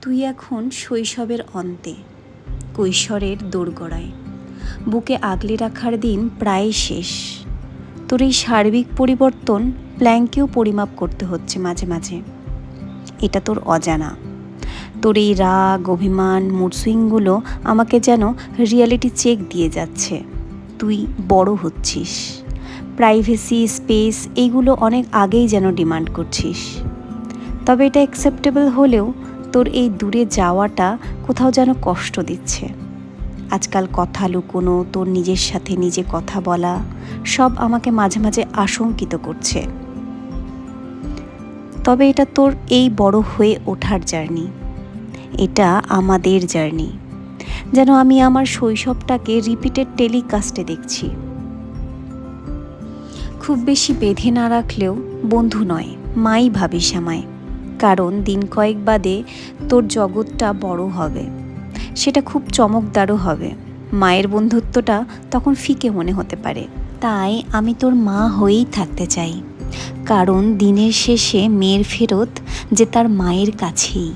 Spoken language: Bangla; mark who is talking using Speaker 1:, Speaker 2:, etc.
Speaker 1: তুই এখন শৈশবের অন্তে, কৈশোরের দোরগোড়ায়, বুকে আগলে রাখার দিন প্রায় শেষ। তোর এই সার্বিক পরিবর্তন প্ল্যাঙ্কেও পরিমাপ করতে হচ্ছে মাঝে মাঝে। এটা তোর অজানা। তোর এই রাগ, অভিমান, মুড সুইংগুলো আমাকে যেন রিয়ালিটি চেক দিয়ে যাচ্ছে। তুই বড় হচ্ছিস, প্রাইভেসি, স্পেস এইগুলো অনেক আগেই যেন ডিমান্ড করছিস। তবে এটা অ্যাকসেপ্টেবল হলেও তোর এই দূরে যাওয়াটা কোথাও যেন কষ্ট দিচ্ছে। আজকাল কথা লুকোনো, তোর নিজের সাথে নিজে কথা বলা, সব আমাকে মাঝে মাঝে আশঙ্কিত করছে। তবে এটা তোর এই বড় হয়ে ওঠার জার্নি, এটা আমাদের জার্নি। যেন আমি আমার শৈশবটাকে রিপিটেড টেলিকাস্টে দেখছি। খুব বেশি বেঁধে না রাখলেও বন্ধু নয়, মাই ভাবিস আমায়। কারণ দিন কয়েক বাদে তোর জগৎটা বড় হবে, সেটা খুব চমকদারও হবে। মায়ের বন্ধুত্বটা তখন ফিকে মনে হতে পারে। তাই আমি তোর মা হয়েই থাকতে চাই, কারণ দিনের শেষে মেয়ের ফেরত যে তার মায়ের কাছেই।